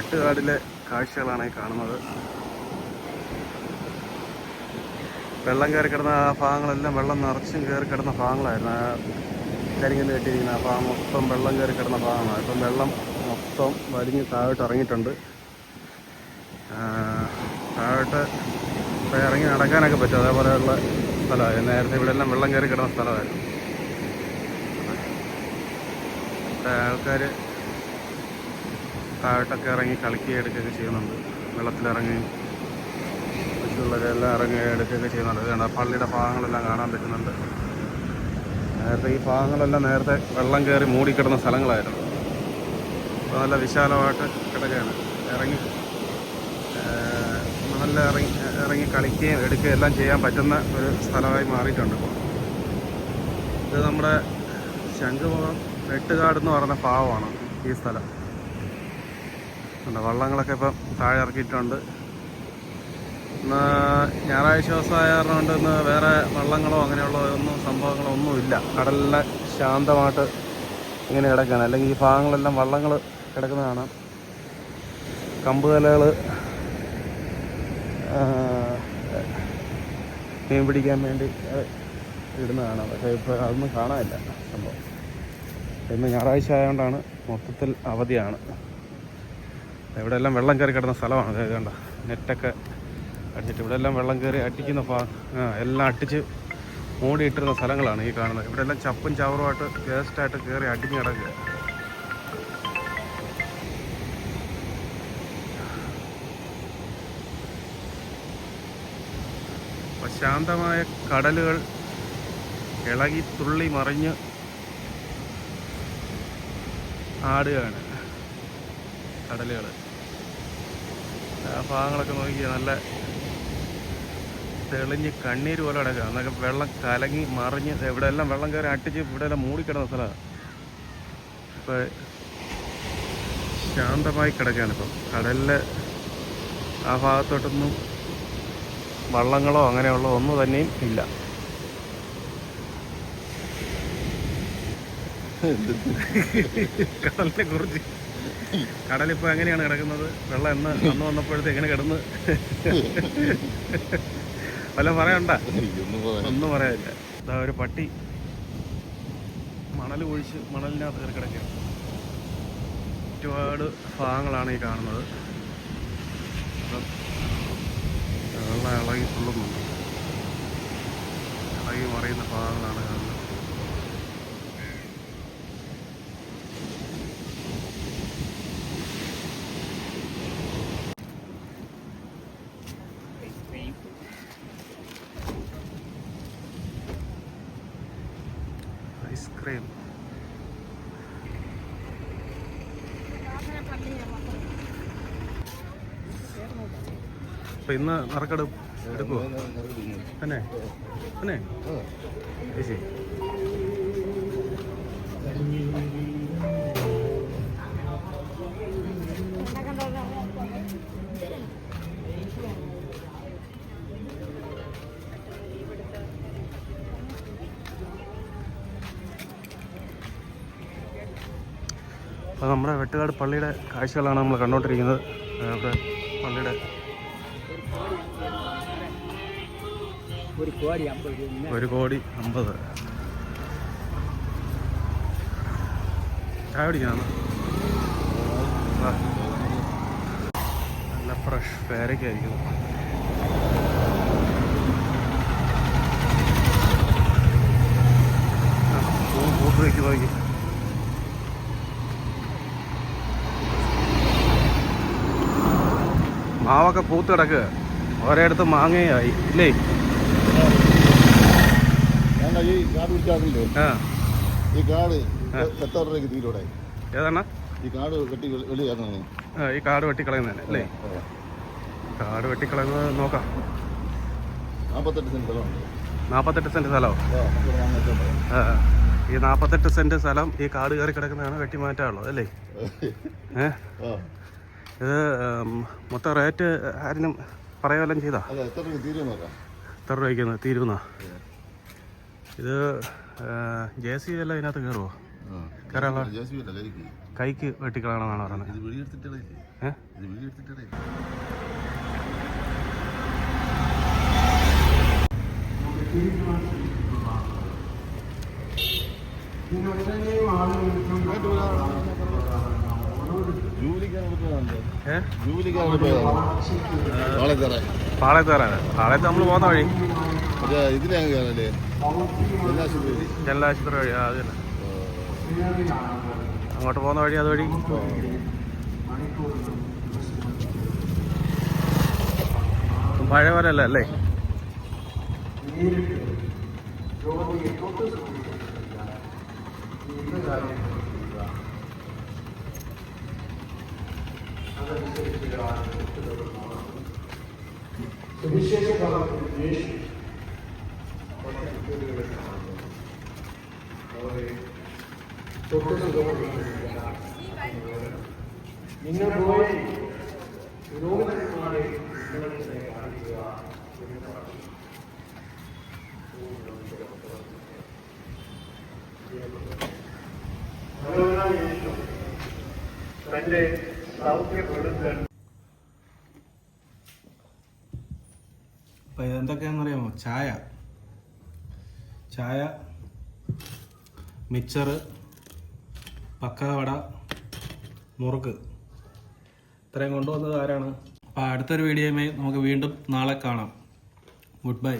വെട്ടുകാടിലെ കാഴ്ചകളാണ് ഈ കാണുന്നത്. വെള്ളം കയറി കിടന്ന ആ ഭാഗങ്ങളെല്ലാം വെള്ളം നിറച്ചും കയറി കിടന്ന ഭാഗങ്ങളായിരുന്നു. ആ കരിങ്കല്ല് കെട്ടിയിരിക്കുന്ന ആ ഭാഗം മൊത്തം വെള്ളം കയറി കിടന്ന ഭാഗമാണ്. ഇപ്പം വെള്ളം മൊത്തം വലിഞ്ഞ് താഴോട്ട് ഇറങ്ങിയിട്ടുണ്ട്. താഴോട്ട് ഇപ്പോൾ ഇറങ്ങി നടക്കാനൊക്കെ പറ്റും. അതേപോലെയുള്ള സ്ഥലമാണ്. നേരത്തെ ഇവിടെ എല്ലാം വെള്ളം കയറി കിടന്ന സ്ഥലമായിരുന്നു. ഇവിടെ ആൾക്കാർ താഴോട്ടൊക്കെ ഇറങ്ങി കളിക്കുകയും എടുക്കുകയൊക്കെ ചെയ്യുന്നുണ്ട്. വെള്ളത്തിലിറങ്ങി കൊച്ചുള്ളവരെല്ലാം ഇറങ്ങി എടുക്കുകയൊക്കെ ചെയ്യുന്നുണ്ട്. അതുകൊണ്ട് പള്ളിയുടെ ഭാഗങ്ങളെല്ലാം കാണാൻ പറ്റുന്നുണ്ട്. നേരത്തെ ഈ ഭാഗങ്ങളെല്ലാം നേരത്തെ വെള്ളം കയറി മൂടിക്കിടന്ന സ്ഥലങ്ങളായിരുന്നു. ഇപ്പോൾ നല്ല വിശാലമായിട്ട് കിടക്കുകയാണ്. ഇറങ്ങി നല്ല ഇറങ്ങി കളിക്കുകയും എടുക്കുകയും എല്ലാം ചെയ്യാൻ പറ്റുന്ന ഒരു സ്ഥലമായി മാറിയിട്ടുണ്ട് ഇപ്പോൾ. ഇത് നമ്മുടെ ശംഖുമുഖം വെട്ടുകാട് എന്ന് പറയുന്ന ഭാഗമാണ് ഈ സ്ഥലം. വള്ളങ്ങളൊക്കെ ഇപ്പം താഴെ ഇറക്കിയിട്ടുണ്ട്. ഇന്ന് ഞായറാഴ്ച ദിവസമായ കാരണം കൊണ്ട് ഇന്ന് വേറെ വള്ളങ്ങളോ അങ്ങനെയുള്ള സംഭവങ്ങളോ ഒന്നുമില്ല. കടലിലെ ശാന്തമായിട്ട് ഇങ്ങനെ കിടക്കുകയാണ്. അല്ലെങ്കിൽ ഈ ഭാഗങ്ങളെല്ലാം വള്ളങ്ങൾ കിടക്കുന്ന കാണാം. കമ്പുകലകൾ മീൻ പിടിക്കാൻ വേണ്ടി ഇടുന്ന കാണാം. പക്ഷേ ഇപ്പോൾ അതൊന്നും കാണാനില്ല സംഭവം. ഇന്ന് ഞായറാഴ്ച ആയതുകൊണ്ടാണ് മൊത്തത്തിൽ അവധിയാണ്. ഇവിടെ എല്ലാം വെള്ളം കയറി കിടന്ന സ്ഥലമാണ്. അതായത് കണ്ട നെറ്റൊക്കെ അടിച്ചിട്ട് ഇവിടെ എല്ലാം വെള്ളം കയറി അടിക്കുന്ന എല്ലാം അടിച്ച് മൂടിയിട്ടിരുന്ന സ്ഥലങ്ങളാണ് ഈ കാണുന്നത്. ഇവിടെ എല്ലാം ചപ്പും ചവറുമായിട്ട് വേസ്റ്റായിട്ട് കയറി അടിഞ്ഞ് കിടക്കുക. ശാന്തമായ കടലുകൾ ഇളകി തുള്ളി മറിഞ്ഞ് ആടുകയാണ് കടലുകൾ. ആ ഭാഗങ്ങളൊക്കെ നോക്കിയാൽ നല്ല തെളിഞ്ഞ് കണ്ണീര് പോലെ കിടക്കുക. എന്നൊക്കെ വെള്ളം കലങ്ങി മറിഞ്ഞ് ഇവിടെ എല്ലാം വെള്ളം കയറി അട്ടിച്ച് ഇവിടെ എല്ലാം മൂടിക്കിടന്ന സ്ഥലമാണ്. ഇപ്പോൾ ശാന്തമായി കിടക്കുകയാണ്. ഇപ്പം കടലിൽ ആ ഭാഗത്തോട്ടൊന്നും വള്ളങ്ങളോ അങ്ങനെയുള്ള ഒന്നും തന്നെയും ഇല്ല. കടലിനെ കുറിച്ച് കടലിപ്പോൾ എങ്ങനെയാണ് കിടക്കുന്നത്? വെള്ളം അന്ന് വന്നപ്പോഴത്തെ എങ്ങനെ കിടന്ന് വല്ല പറയണ്ട? ഒന്നും പറയാനില്ല. ഇതാ ഒരു പട്ടി മണൽ ഒഴിച്ച് മണലിനകത്ത് കയറി കിടക്കുകയാണ്. ഒരുപാട് ഭാഗങ്ങളാണ് ഈ കാണുന്നത്. വെള്ളം ഇളകി തുള്ളുന്നുണ്ട്. ഇളകി മറിയുന്ന ഭാഗങ്ങളാണ് കാണുന്നത്. ഐസ്ക്രീം അപ്പം ഇന്ന് നറുക്കെടുക്കുമോ? തന്നെ തന്നെ ശരി. അപ്പോൾ നമ്മുടെ വെട്ടുകാട് പള്ളിയുടെ കാഴ്ചകളാണ് നമ്മൾ കണ്ടുകൊണ്ടിരിക്കുന്നത്. അവിടെ പള്ളിയുടെ 1,50,00,000 ചായ പിടിക്കാണ്. നല്ല ഫ്രഷ് പേരയ്ക്കായിരിക്കുന്നു. പൂത്ത് വയ്ക്ക് നോക്കി. മാവൊക്കെ പൂത്ത് കിടക്കുക. ഓരോയിടത്ത് മാങ്ങയായി ഇല്ലേ? ഈ കാട് പിടിച്ചാറില്ലേ? ഈ കാട് എത്ര രൂപയ്ക്ക് തീരോടെ? ഏതാണ് ഈ കാട് വെട്ടി വെളിയാക്കുന്നത്? ഈ കാട് വെട്ടിക്കളയുന്നതന്നെ അല്ലേ? കാട് വെട്ടിക്കളയുന്നത് നോക്കാം. 48 സെന്റ് സ്ഥലമുണ്ട്. 48 സെന്റ് സ്ഥലമോ? ഈ 48 സെന്റ് സ്ഥലം ഈ കാട് കയറി കിടക്കുന്നതാണ് വെട്ടി മാറ്റാനുള്ളത് അല്ലേ? ഇത് മൊത്തം റേറ്റ് ആരും പറയുകയെല്ലാം ചെയ്താ? എത്ര രൂപയ്ക്ക് തീരുന്ന? ഇത് JCB എല്ലാം ഇതിനകത്ത് കയറുമോ? കയറാനുള്ള JCB അല്ല, കൈക്ക് വെട്ടിക്കളാണെന്നാണ് പറയുന്നത്. ഇത് വീഡിയോ ഏഹ് പാളയത്ത് നമ്മൾ പോകുന്ന വഴി ഇതിലാണ് കയറല്ലേ, ജനലാശുപത്രി വഴി. അത് തന്നെ, അങ്ങോട്ട് പോകുന്ന വഴി അതുവഴി. പഴയ പോലെ അല്ലേ? അപ്പം ഇതെന്തൊക്കെയാണെന്നറിയാമോ? ചായ, മിച്ചറ്, പക്കാവട, മുറുക്ക്, ഇത്രയും കൊണ്ടുവന്നത് ആരാണ്? അപ്പോൾ അടുത്തൊരു വീഡിയോയുമായി നമുക്ക് വീണ്ടും നാളെ കാണാം. Good bye.